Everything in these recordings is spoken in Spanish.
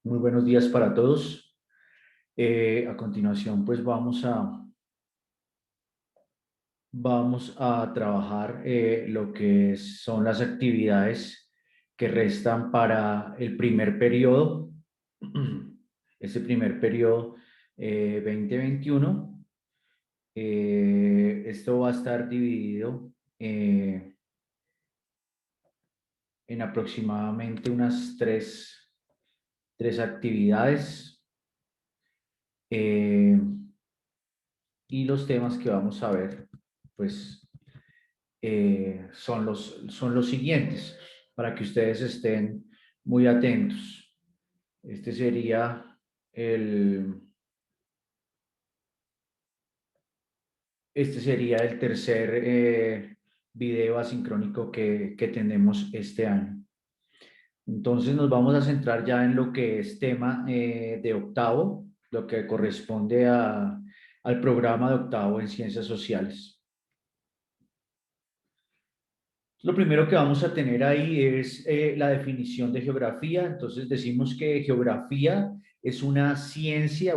Muy buenos días para todos. A continuación, pues vamos a trabajar lo que son las actividades que restan para el primer periodo, este primer periodo 2021. Esto va a estar dividido en aproximadamente unas tres actividades. Eh, y los temas que vamos a ver, pues, son los siguientes, para que ustedes estén muy atentos. Este sería el, este sería el tercer video asincrónico que tenemos este año. Entonces nos vamos a centrar ya en lo que es tema de octavo, lo que corresponde al programa de octavo en ciencias sociales. Lo primero que vamos a tener ahí es la definición de geografía. Entonces decimos que geografía es una ciencia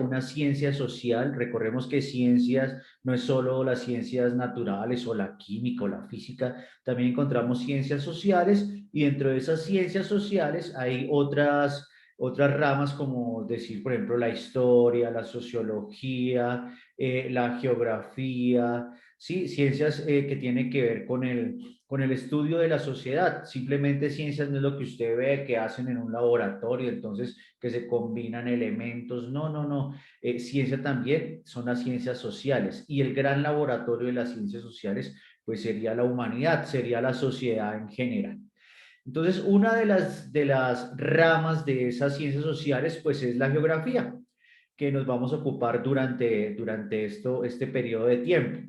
social. Recordemos que ciencias no es solo las ciencias naturales o la química o la física, también encontramos ciencias sociales y dentro de esas ciencias sociales hay otras ramas como decir, por ejemplo, la historia, la sociología, la geografía, ¿sí? Ciencias que tienen que ver con el estudio de la sociedad. Simplemente ciencias no es lo que usted ve que hacen en un laboratorio, entonces que se combinan elementos. No, no, no. Ciencia también son las ciencias sociales y el gran laboratorio de las ciencias sociales pues sería la humanidad, sería la sociedad en general. Entonces, una de las ramas de esas ciencias sociales pues es la geografía, que nos vamos a ocupar durante este periodo de tiempo.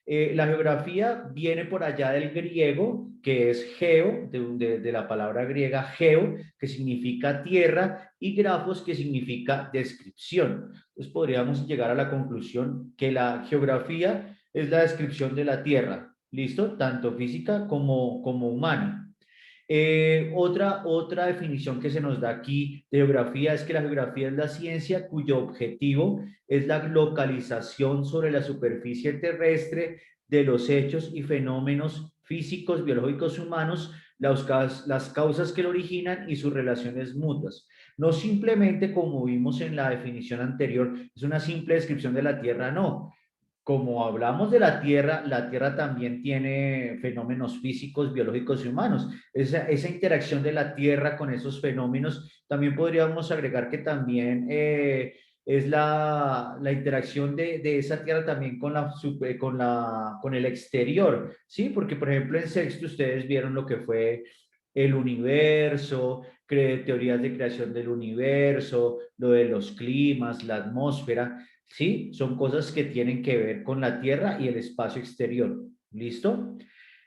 La geografía viene por allá del griego, que es geo, de la palabra griega geo, que significa tierra, y grafos, que significa descripción. Entonces podríamos llegar a la conclusión que la geografía es la descripción de la tierra, ¿listo? Tanto física como humana. Otra definición que se nos da aquí de geografía es que la geografía es la ciencia cuyo objetivo es la localización sobre la superficie terrestre de los hechos y fenómenos físicos, biológicos, humanos, las causas que lo originan y sus relaciones mutuas. No simplemente, como vimos en la definición anterior, es una simple descripción de la Tierra, no. Como hablamos de la Tierra también tiene fenómenos físicos, biológicos y humanos. Esa interacción de la Tierra con esos fenómenos, también podríamos agregar que también es la interacción de esa Tierra también con el exterior, ¿sí? Porque, por ejemplo, en sexto ustedes vieron lo que fue el universo, teorías de creación del universo, lo de los climas, la atmósfera. ¿Sí? Son cosas que tienen que ver con la Tierra y el espacio exterior. ¿Listo?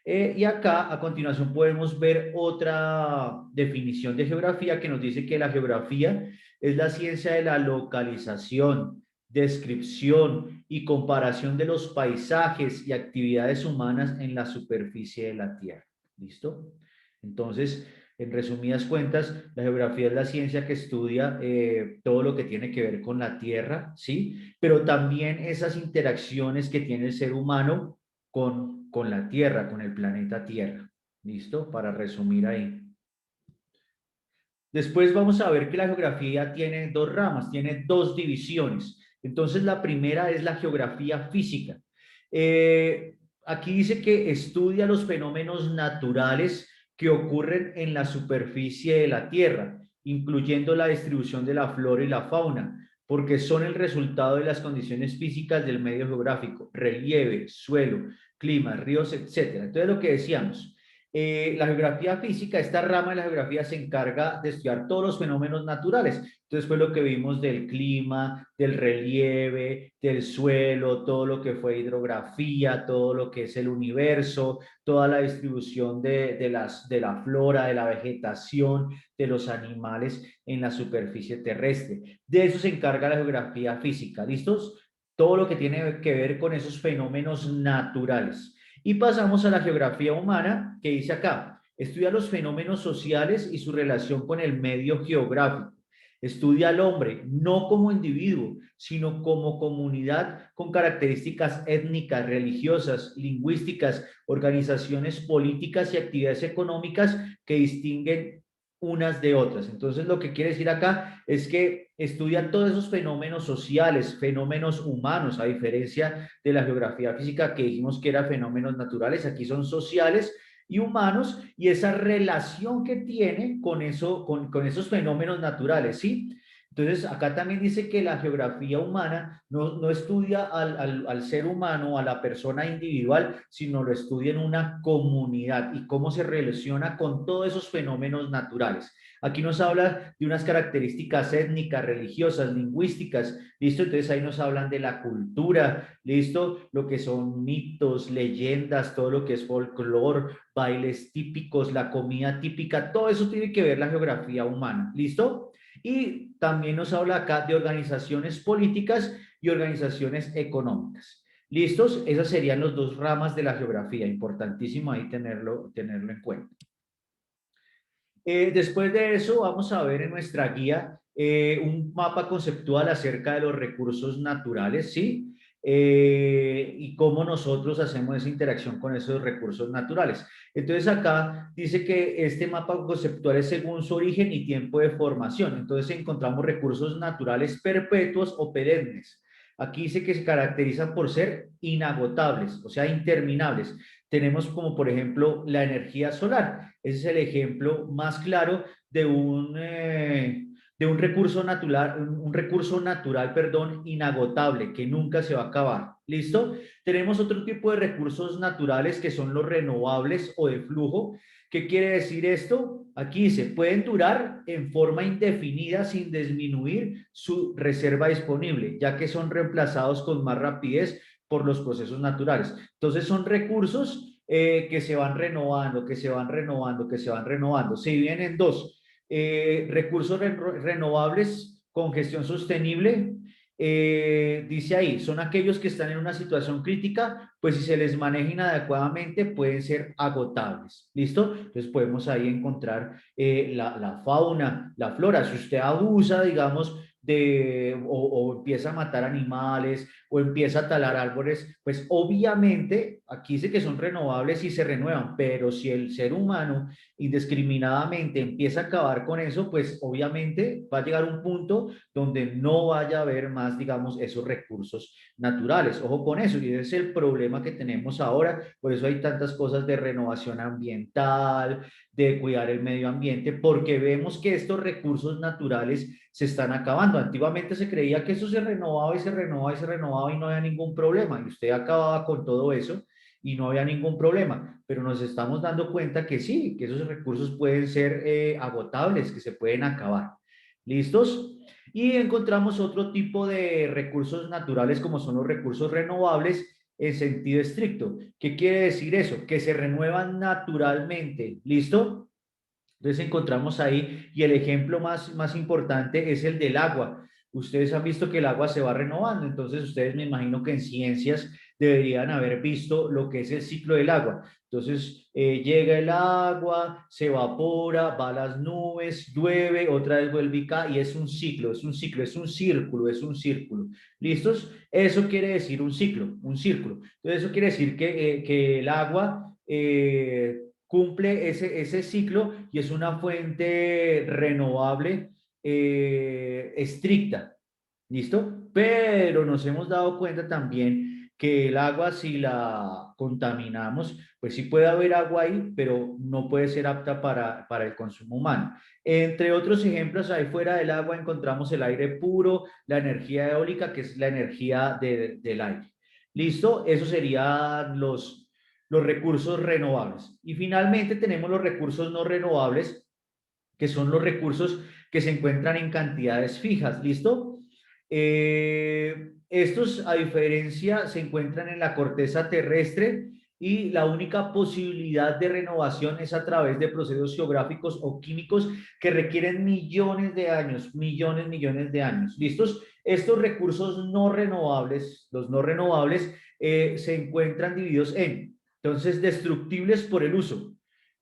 Y acá a continuación podemos ver otra definición de geografía que nos dice que la geografía es la ciencia de la localización, descripción y comparación de los paisajes y actividades humanas en la superficie de la Tierra. ¿Listo? Entonces, en resumidas cuentas, la geografía es la ciencia que estudia todo lo que tiene que ver con la Tierra, ¿sí? Pero también esas interacciones que tiene el ser humano con la Tierra, con el planeta Tierra. ¿Listo? Para resumir ahí. Después vamos a ver que la geografía tiene dos ramas, tiene dos divisiones. Entonces, la primera es la geografía física. Aquí dice que estudia los fenómenos naturales que ocurren en la superficie de la Tierra, incluyendo la distribución de la flora y la fauna, porque son el resultado de las condiciones físicas del medio geográfico, relieve, suelo, clima, ríos, etcétera. Entonces, lo que decíamos, la geografía física, esta rama de la geografía se encarga de estudiar todos los fenómenos naturales. Entonces fue lo que vimos del clima, del relieve, del suelo, todo lo que fue hidrografía, todo lo que es el universo, toda la distribución de la flora, de la vegetación, de los animales en la superficie terrestre. De eso se encarga la geografía física. ¿Listos? Todo lo que tiene que ver con esos fenómenos naturales. Y pasamos a la geografía humana, que dice acá, estudia los fenómenos sociales y su relación con el medio geográfico. Estudia al hombre no como individuo, sino como comunidad con características étnicas, religiosas, lingüísticas, organizaciones políticas y actividades económicas que distinguen unas de otras. Entonces, lo que quiere decir acá es que estudia todos esos fenómenos sociales, fenómenos humanos, a diferencia de la geografía física que dijimos que eran fenómenos naturales, aquí son sociales y humanos, y esa relación que tiene con eso, con esos fenómenos naturales, ¿sí? Entonces, acá también dice que la geografía humana no estudia al ser humano, a la persona individual, sino lo estudia en una comunidad y cómo se relaciona con todos esos fenómenos naturales. Aquí nos habla de unas características étnicas, religiosas, lingüísticas, ¿listo? Entonces ahí nos hablan de la cultura, ¿listo? Lo que son mitos, leyendas, todo lo que es folclore, bailes típicos, la comida típica, todo eso tiene que ver la geografía humana, ¿listo? Y también nos habla acá de organizaciones políticas y organizaciones económicas. ¿Listos? Esas serían las dos ramas de la geografía. Importantísimo ahí tenerlo en cuenta. Después de eso, vamos a ver en nuestra guía un mapa conceptual acerca de los recursos naturales, ¿sí? Y cómo nosotros hacemos esa interacción con esos recursos naturales. Entonces acá dice que este mapa conceptual es según su origen y tiempo de formación. Entonces encontramos recursos naturales perpetuos o perennes. Aquí dice que se caracterizan por ser inagotables, o sea, interminables. Tenemos como por ejemplo la energía solar. Ese es el ejemplo más claro de un recurso natural, perdón, inagotable, que nunca se va a acabar. ¿Listo? Tenemos otro tipo de recursos naturales que son los renovables o de flujo. ¿Qué quiere decir esto? Aquí dice, pueden durar en forma indefinida sin disminuir su reserva disponible, ya que son reemplazados con más rapidez por los procesos naturales. Entonces son recursos que se van renovando, que se van renovando, que se van renovando. Se dividen en dos. Recursos renovables con gestión sostenible. Dice ahí, son aquellos que están en una situación crítica, pues si se les maneja inadecuadamente pueden ser agotables. ¿Listo? Entonces podemos ahí encontrar la fauna, la flora. Si usted abusa, digamos, o empieza a matar animales o empieza a talar árboles, pues obviamente aquí dice que son renovables y se renuevan, pero si el ser humano indiscriminadamente empieza a acabar con eso, pues obviamente va a llegar un punto donde no vaya a haber más, digamos, esos recursos naturales. Ojo con eso, y ese es el problema que tenemos ahora, por eso hay tantas cosas de renovación ambiental, de cuidar el medio ambiente, porque vemos que estos recursos naturales se están acabando. Antiguamente se creía que eso se renovaba y se renovaba y se renovaba y no había ningún problema, y usted acababa con todo eso y no había ningún problema, pero nos estamos dando cuenta que sí, que esos recursos pueden ser agotables, que se pueden acabar. ¿Listos? Y encontramos otro tipo de recursos naturales como son los recursos renovables en sentido estricto. ¿Qué quiere decir eso? Que se renuevan naturalmente. ¿Listo? Entonces encontramos ahí, y el ejemplo más importante es el del agua. Ustedes han visto que el agua se va renovando, entonces ustedes me imagino que en ciencias deberían haber visto lo que es el ciclo del agua. Entonces llega el agua, se evapora, va a las nubes, llueve, otra vez vuelve y cae, y es un ciclo, es un ciclo, es un círculo, es un círculo. ¿Listos? Eso quiere decir un ciclo, un círculo. Entonces eso quiere decir que el agua cumple ese ciclo y es una fuente renovable estricta. ¿Listo? Pero nos hemos dado cuenta también que el agua, si la contaminamos, pues sí puede haber agua ahí, pero no puede ser apta para el consumo humano. Entre otros ejemplos, ahí fuera del agua encontramos el aire puro, la energía eólica, que es la energía del aire. ¿Listo? Esos serían los recursos renovables. Y finalmente tenemos los recursos no renovables, que son los recursos que se encuentran en cantidades fijas. ¿Listo? Estos, a diferencia, se encuentran en la corteza terrestre y la única posibilidad de renovación es a través de procesos geográficos o químicos que requieren millones de años, millones de años. ¿Listos? Estos recursos no renovables, los no renovables, se encuentran divididos en, entonces, destructibles por el uso.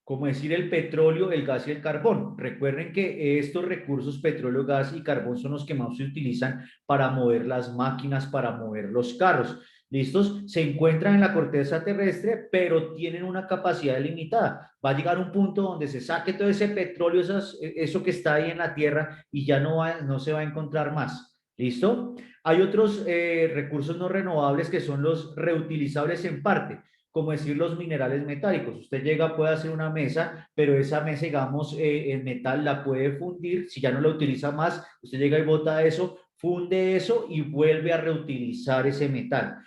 como decir el petróleo, el gas y el carbón. Recuerden que estos recursos, petróleo, gas y carbón, son los que más se utilizan para mover las máquinas, para mover los carros. ¿Listos? Se encuentran en la corteza terrestre, pero tienen una capacidad limitada. Va a llegar un punto donde se saque todo ese petróleo, eso que está ahí en la tierra, y ya no se va a encontrar más. ¿Listo? Hay otros recursos no renovables que son los reutilizables en parte, como decir los minerales metálicos. Usted llega, puede hacer una mesa, pero esa mesa, digamos, en metal la puede fundir. Si ya no la utiliza más, usted llega y bota eso, funde eso y vuelve a reutilizar ese metal.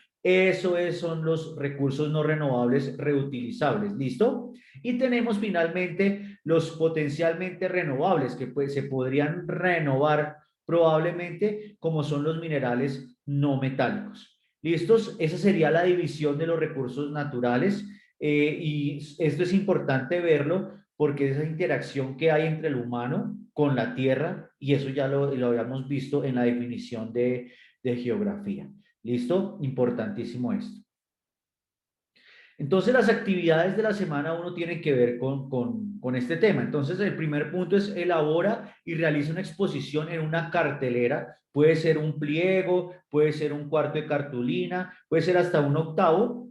Son los recursos no renovables reutilizables. ¿Listo? Y tenemos finalmente los potencialmente renovables que pues, se podrían renovar probablemente, como son los minerales no metálicos. ¿Listos? Esa sería la división de los recursos naturales, y esto es importante verlo porque esa interacción que hay entre el humano con la tierra, y eso ya lo habíamos visto en la definición de geografía. ¿Listo? Importantísimo esto. Entonces, las actividades de la semana uno tienen que ver con este tema. Entonces, el primer punto es elabora y realiza una exposición en una cartelera. Puede ser un pliego, puede ser un cuarto de cartulina, puede ser hasta un octavo,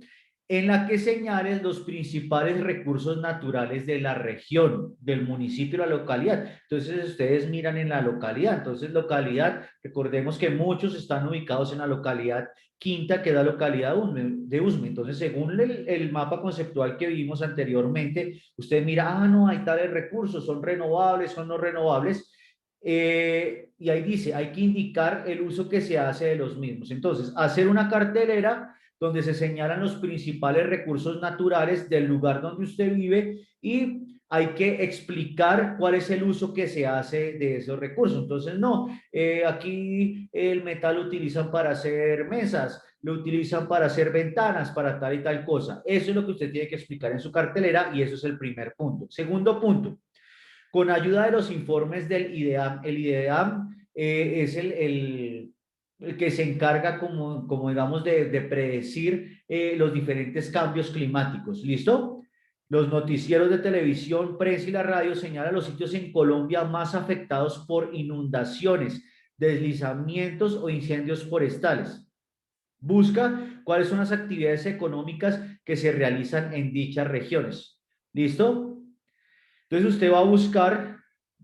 en la que señales los principales recursos naturales de la región, del municipio, la localidad. Entonces, ustedes miran en la localidad. Entonces, localidad, recordemos que muchos están ubicados en la localidad Quinta, que es la localidad de Usme. Entonces, según el mapa conceptual que vimos anteriormente, usted mira, no, hay tales recursos, son renovables, son no renovables, y ahí dice, hay que indicar el uso que se hace de los mismos. Entonces, hacer una cartelera donde se señalan los principales recursos naturales del lugar donde usted vive, y hay que explicar cuál es el uso que se hace de esos recursos. Entonces, no, aquí el metal lo utilizan para hacer mesas, lo utilizan para hacer ventanas, para tal y tal cosa. Eso es lo que usted tiene que explicar en su cartelera, y eso es el primer punto. Segundo punto, con ayuda de los informes del IDEAM. El IDEAM es el que se encarga, como digamos, de predecir los diferentes cambios climáticos. ¿Listo? Los noticieros de televisión, prensa y la radio señalan los sitios en Colombia más afectados por inundaciones, deslizamientos o incendios forestales. Busca cuáles son las actividades económicas que se realizan en dichas regiones. ¿Listo? Entonces usted va a buscar,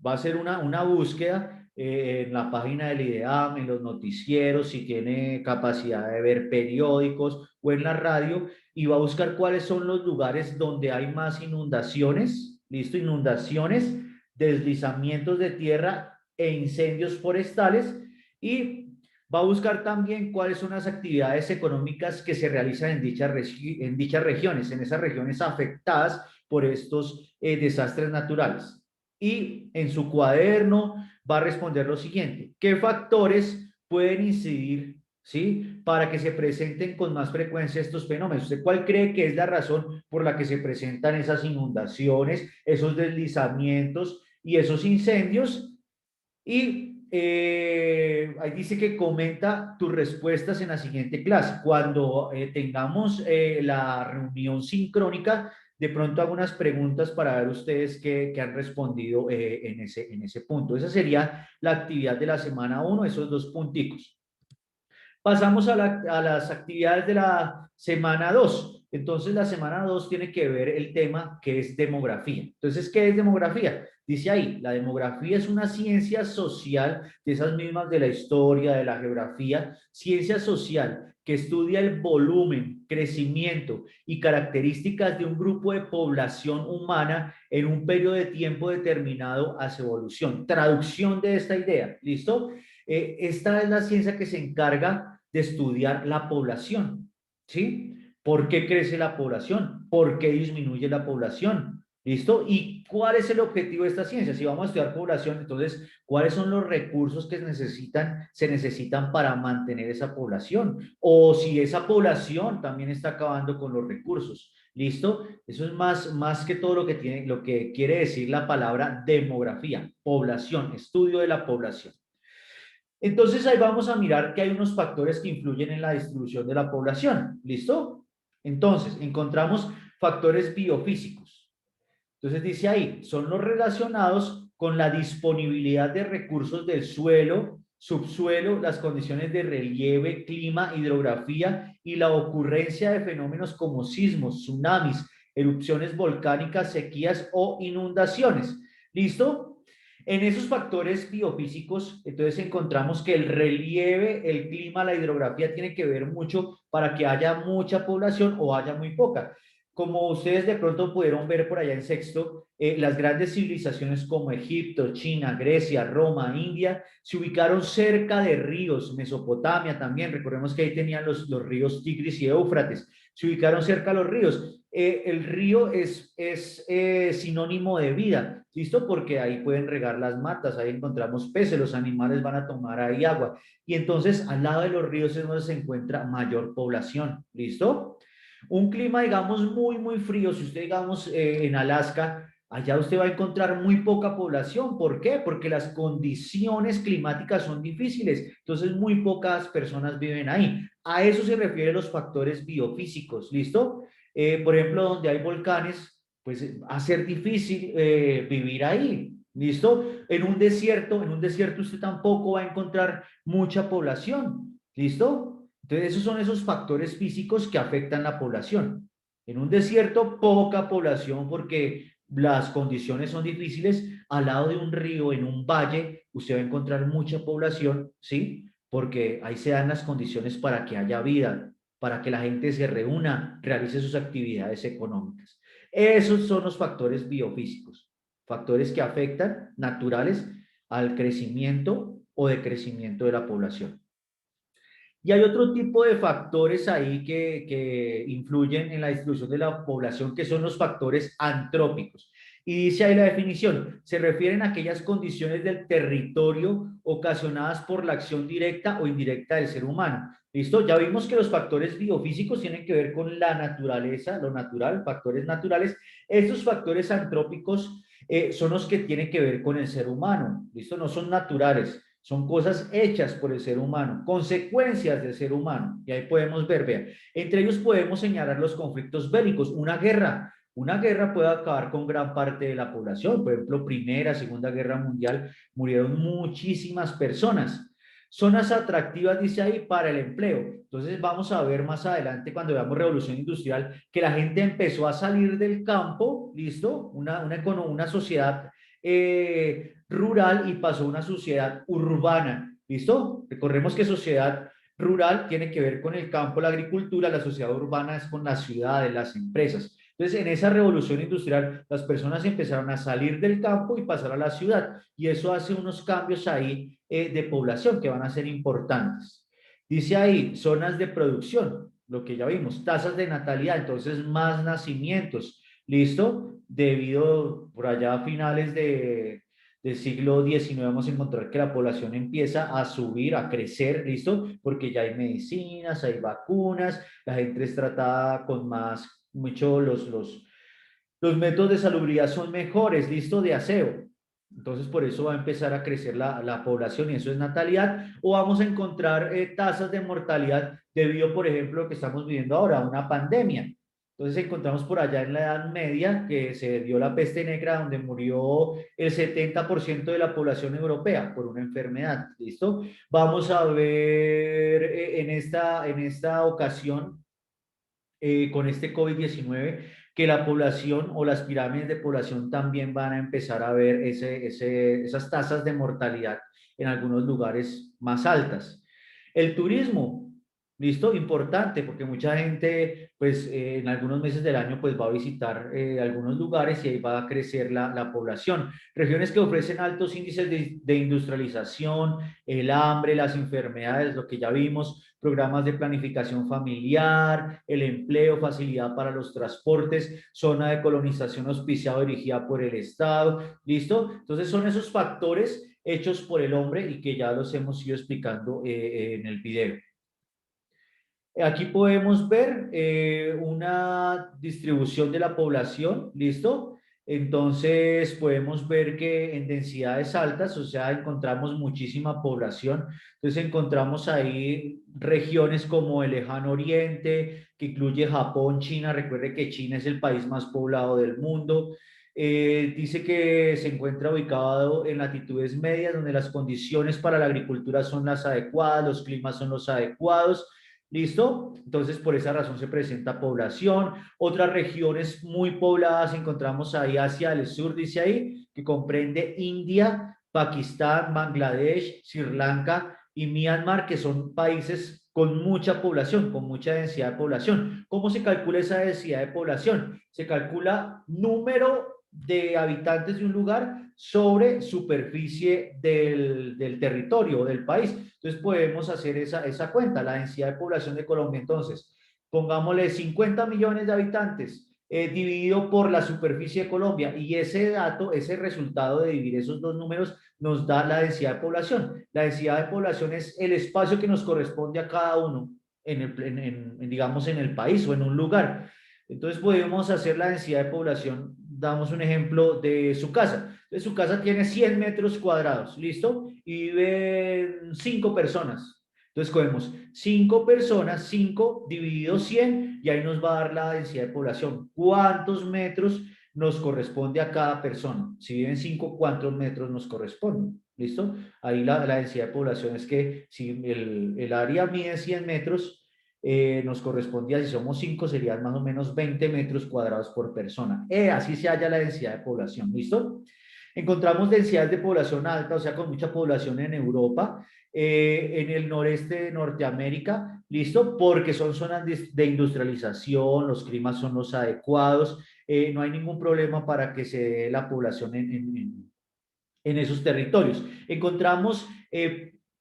va a hacer una búsqueda en la página del IDEAM, en los noticieros, si tiene capacidad de ver periódicos o en la radio, y va a buscar cuáles son los lugares donde hay más inundaciones, listo, inundaciones, deslizamientos de tierra e incendios forestales, y va a buscar también cuáles son las actividades económicas que se realizan en dichas regiones, en esas regiones afectadas por estos desastres naturales. Y en su cuaderno va a responder lo siguiente: ¿qué factores pueden incidir, ¿sí?, para que se presenten con más frecuencia estos fenómenos? ¿Usted cuál cree que es la razón por la que se presentan esas inundaciones, esos deslizamientos y esos incendios? Y ahí dice que comenta tus respuestas en la siguiente clase. Cuando tengamos la reunión sincrónica, de pronto hago unas preguntas para ver ustedes qué han respondido en ese punto. Esa sería la actividad de la semana uno, esos dos punticos. Pasamos a las actividades de la semana 2. Entonces, la semana 2 tiene que ver el tema que es demografía. Entonces, ¿qué es demografía? Dice ahí, la demografía es una ciencia social, de esas mismas de la historia, de la geografía, ciencia social que estudia el volumen, crecimiento y características de un grupo de población humana en un periodo de tiempo determinado hacia evolución. Traducción de esta idea, ¿listo? Esta es la ciencia que se encarga de estudiar la población, ¿sí? ¿Por qué crece la población? ¿Por qué disminuye la población? ¿Listo? ¿Y cuál es el objetivo de esta ciencia? Si vamos a estudiar población, entonces, ¿cuáles son los recursos que se necesitan para mantener esa población? O si esa población también está acabando con los recursos. ¿Listo? Eso es más que todo lo que quiere decir la palabra demografía, población, estudio de la población. Entonces ahí vamos a mirar que hay unos factores que influyen en la distribución de la población. ¿Listo? Entonces, encontramos factores biofísicos. Entonces dice ahí, son los relacionados con la disponibilidad de recursos del suelo, subsuelo, las condiciones de relieve, clima, hidrografía y la ocurrencia de fenómenos como sismos, tsunamis, erupciones volcánicas, sequías o inundaciones. ¿Listo? En esos factores biofísicos, entonces encontramos que el relieve, el clima, la hidrografía tiene que ver mucho para que haya mucha población o haya muy poca. Como ustedes de pronto pudieron ver por allá en sexto, las grandes civilizaciones como Egipto, China, Grecia, Roma, India, se ubicaron cerca de ríos, Mesopotamia también, recordemos que ahí tenían los ríos Tigris y Éufrates, se ubicaron cerca de los ríos. El río es sinónimo de vida, ¿listo? Porque ahí pueden regar las matas, ahí encontramos peces, los animales van a tomar ahí agua. Y entonces al lado de los ríos es donde se encuentra mayor población, ¿listo? Un clima, digamos, muy frío, si usted, digamos, en Alaska, allá usted va a encontrar muy poca población. ¿Por qué? Porque las condiciones climáticas son difíciles, entonces muy pocas personas viven ahí. A eso se refieren los factores biofísicos, ¿listo? Por ejemplo, donde hay volcanes, pues va a ser difícil vivir ahí, ¿listo? En un desierto usted tampoco va a encontrar mucha población, ¿listo? Entonces, esos son esos factores físicos que afectan la población. En un desierto, poca población porque las condiciones son difíciles. Al lado de un río, en un valle, usted va a encontrar mucha población, ¿sí? Porque ahí se dan las condiciones para que haya vida, para que la gente se reúna, realice sus actividades económicas. Esos son los factores biofísicos, factores que afectan naturales al crecimiento o decrecimiento de la población. Y hay otro tipo de factores ahí que influyen en la distribución de la población, que son los factores antrópicos. Y dice ahí la definición, se refieren a aquellas condiciones del territorio ocasionadas por la acción directa o indirecta del ser humano. ¿Listo? Ya vimos que los factores biofísicos tienen que ver con la naturaleza, lo natural, factores naturales. Estos factores antrópicos son los que tienen que ver con el ser humano. ¿Listo? No son naturales. Son cosas hechas por el ser humano, consecuencias del ser humano. Y ahí podemos ver, vean, entre ellos podemos señalar los conflictos bélicos, una guerra. Una guerra puede acabar con gran parte de la población. Por ejemplo, Primera, Segunda Guerra Mundial, murieron muchísimas personas. Zonas atractivas, dice ahí, para el empleo. Entonces vamos a ver más adelante, cuando veamos revolución industrial, que la gente empezó a salir del campo, ¿listo? Una sociedad rural y pasó a una sociedad urbana. ¿Listo? Recordemos que sociedad rural tiene que ver con el campo, la agricultura, la sociedad urbana es con las ciudades, las empresas. Entonces, en esa revolución industrial, las personas empezaron a salir del campo y pasar a la ciudad, y eso hace unos cambios ahí de población que van a ser importantes. Dice ahí, zonas de producción, lo que ya vimos, tasas de natalidad, entonces más nacimientos, ¿listo? Debido por allá a finales del siglo XIX vamos a encontrar que la población empieza a subir, a crecer, ¿listo? Porque ya hay medicinas, hay vacunas, la gente es tratada con más, mucho, los métodos de salubridad son mejores, ¿listo? De aseo. Entonces, por eso va a empezar a crecer la población y eso es natalidad. O vamos a encontrar tasas de mortalidad debido, por ejemplo, a lo que estamos viviendo ahora, una pandemia. Entonces encontramos por allá en la Edad Media que se dio la peste negra donde murió el 70% de la población europea por una enfermedad. ¿Listo? Vamos a ver en esta ocasión con este COVID-19 que la población o las pirámides de población también van a empezar a ver esas tasas de mortalidad en algunos lugares más altas. El turismo, listo, importante, porque mucha gente, pues en algunos meses del año, pues va a visitar algunos lugares y ahí va a crecer la población. Regiones que ofrecen altos índices de industrialización, el hambre, las enfermedades, lo que ya vimos, programas de planificación familiar, el empleo, facilidad para los transportes, zona de colonización auspiciada dirigida por el Estado, ¿listo? Entonces son esos factores hechos por el hombre y que ya los hemos ido explicando en el video. Aquí podemos ver una distribución de la población, ¿listo? Entonces podemos ver que en densidades altas, o sea, encontramos muchísima población. Entonces encontramos ahí regiones como el Lejano Oriente, que incluye Japón, China. Recuerde que China es el país más poblado del mundo. Dice que se encuentra ubicado en latitudes medias, donde las condiciones para la agricultura son las adecuadas, los climas son los adecuados. ¿Listo? Entonces, por esa razón se presenta población. Otras regiones muy pobladas encontramos ahí hacia el sur, dice ahí, que comprende India, Pakistán, Bangladesh, Sri Lanka y Myanmar, que son países con mucha población, con mucha densidad de población. ¿Cómo se calcula esa densidad de población? Se calcula número de habitantes de un lugar sobre superficie del territorio del país. Entonces podemos hacer esa cuenta, la densidad de población de Colombia. Entonces, pongámosle 50 millones de habitantes dividido por la superficie de Colombia y ese dato, ese resultado de dividir esos dos números nos da la densidad de población. La densidad de población es el espacio que nos corresponde a cada uno digamos, en el país o en un lugar. Entonces podemos hacer la densidad de población. Damos un ejemplo de su casa. Entonces su casa tiene 100 metros cuadrados, ¿listo? Y viven 5 personas. Entonces cogemos 5 personas, 5 dividido 100 y ahí nos va a dar la densidad de población. ¿Cuántos metros nos corresponde a cada persona? Si viven 5, ¿cuántos metros nos corresponden? ¿Listo? Ahí la densidad de población es que si el área mide 100 metros, nos correspondía, si somos 5, serían más o menos 20 metros cuadrados por persona. Así se halla la densidad de población, ¿listo? Encontramos densidades de población alta, o sea, con mucha población en Europa, en el noreste de Norteamérica, ¿listo? Porque son zonas de industrialización, los climas son los adecuados, no hay ningún problema para que se dé la población en esos territorios. Encontramos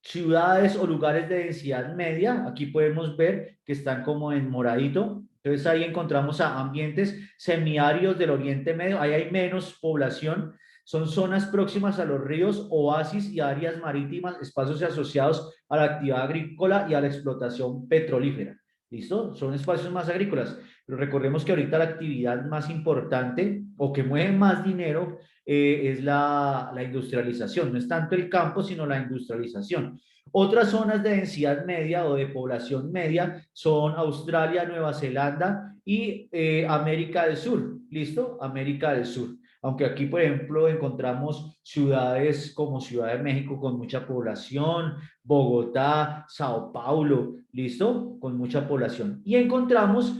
ciudades o lugares de densidad media, aquí podemos ver que están como en moradito, entonces ahí encontramos a ambientes semiáridos del Oriente Medio, ahí hay menos población, son zonas próximas a los ríos, oasis y áreas marítimas, espacios asociados a la actividad agrícola y a la explotación petrolífera. ¿Listo? Son espacios más agrícolas, pero recordemos que ahorita la actividad más importante o que mueve más dinero es la industrialización. No es tanto el campo, sino la industrialización. Otras zonas de densidad media o de población media son Australia, Nueva Zelanda y América del Sur. ¿Listo? América del Sur. Aunque aquí, por ejemplo, encontramos ciudades como Ciudad de México con mucha población, Bogotá, Sao Paulo, ¿listo? Con mucha población. Y encontramos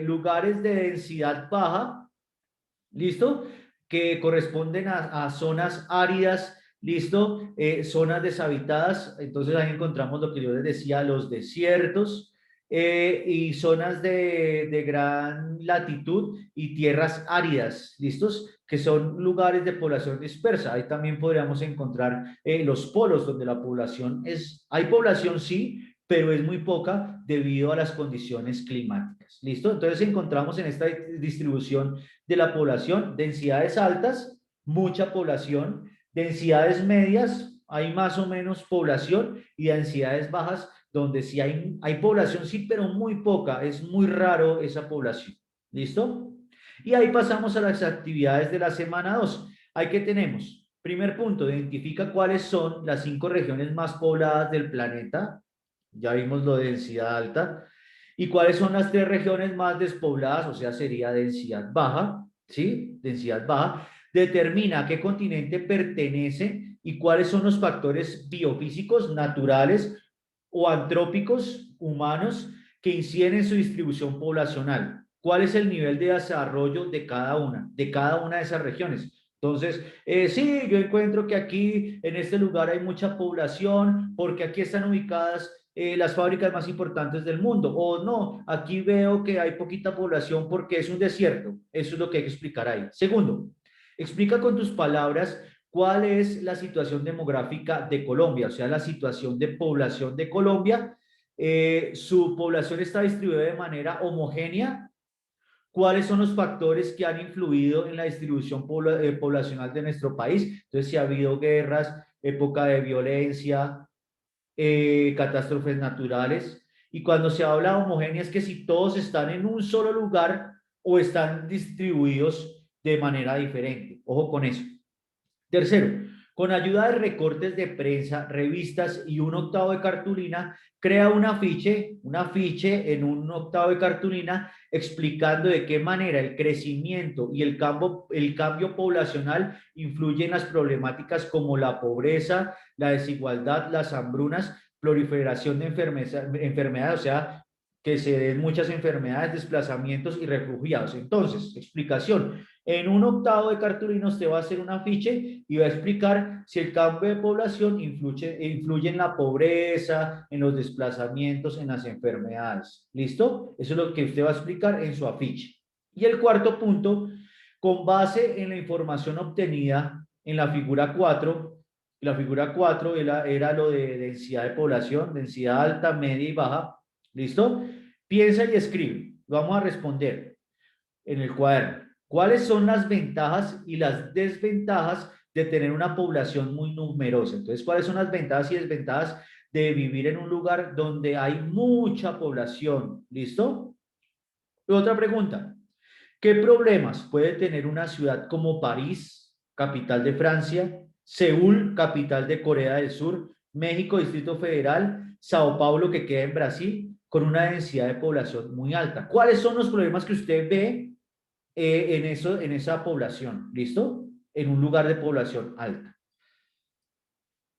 lugares de densidad baja, ¿listo? Que corresponden a zonas áridas, ¿listo? Zonas deshabitadas, entonces ahí encontramos lo que yo les decía, los desiertos y zonas de gran latitud y tierras áridas, ¿listos? Que son lugares de población dispersa. Ahí también podríamos encontrar los polos donde la población hay población sí, pero es muy poca debido a las condiciones climáticas. ¿Listo? Entonces encontramos en esta distribución de la población, densidades altas, mucha población, densidades medias, hay más o menos población y densidades bajas donde sí hay población, sí, pero muy poca, es muy raro esa población. ¿Listo? Y ahí pasamos a las actividades de la semana 2. Ahí que tenemos. Primer punto, identifica cuáles son las 5 regiones más pobladas del planeta. Ya vimos lo de densidad alta. ¿Y cuáles son las 3 regiones más despobladas? O sea, sería densidad baja, ¿sí? Densidad baja. Determina a qué continente pertenece y cuáles son los factores biofísicos, naturales o antrópicos, humanos, que inciden en su distribución poblacional. ¿Cuál es el nivel de desarrollo de cada una de esas regiones? Entonces, sí, yo encuentro que aquí, en este lugar, hay mucha población, porque aquí están ubicadas las fábricas más importantes del mundo. O no, aquí veo que hay poquita población porque es un desierto. Eso es lo que hay que explicar ahí. Segundo, explica con tus palabras cuál es la situación demográfica de Colombia, o sea, la situación de población de Colombia. Su población está distribuida de manera homogénea. ¿Cuáles son los factores que han influido en la distribución poblacional de nuestro país? Entonces, si ha habido guerras, época de violencia, catástrofes naturales. Y cuando se habla de homogénea es que si todos están en un solo lugar o están distribuidos de manera diferente. Ojo con eso. Tercero, Con ayuda de recortes de prensa, revistas y un octavo de cartulina, crea un afiche en un octavo de cartulina explicando de qué manera el crecimiento y el cambio poblacional influyen en las problemáticas como la pobreza, la desigualdad, las hambrunas, proliferación de enfermedades, o sea, que se den muchas enfermedades, desplazamientos y refugiados. Entonces, explicación. En un octavo de cartulina usted va a hacer un afiche y va a explicar si el cambio de población influye en la pobreza, en los desplazamientos, en las enfermedades. ¿Listo? Eso es lo que usted va a explicar en su afiche. Y el cuarto punto, con base en la información obtenida en la figura 4, la figura 4 era lo de densidad de población, densidad alta, media y baja. ¿Listo? Piensa y escribe. Vamos a responder en el cuaderno. ¿Cuáles son las ventajas y las desventajas de tener una población muy numerosa? Entonces, ¿cuáles son las ventajas y desventajas de vivir en un lugar donde hay mucha población? ¿Listo? Y otra pregunta. ¿Qué problemas puede tener una ciudad como París, capital de Francia, Seúl, capital de Corea del Sur, México, Distrito Federal, Sao Paulo, que queda en Brasil, con una densidad de población muy alta? ¿Cuáles son los problemas que usted ve en esa población? ¿Listo? En un lugar de población alta.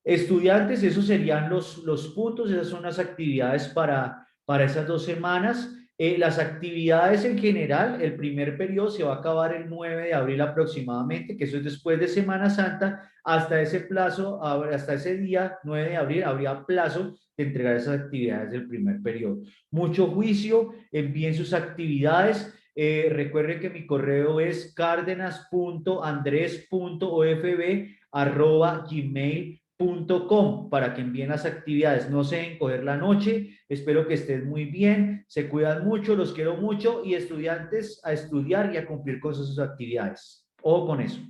Estudiantes, esos serían los puntos, esas son las actividades para esas 2 semanas. Las actividades en general, el primer periodo se va a acabar el 9 de abril aproximadamente, que eso es después de Semana Santa. Hasta ese plazo, hasta ese día, 9 de abril, habría plazo de entregar esas actividades del primer periodo. Mucho juicio, envíen sus actividades. Recuerden que mi correo es cardenas.andres.ofb@gmail.com para que envíen las actividades. No se dejen coger la noche. Espero que estén muy bien. Se cuidan mucho, los quiero mucho. Y estudiantes, a estudiar y a cumplir con sus actividades. Ojo con eso.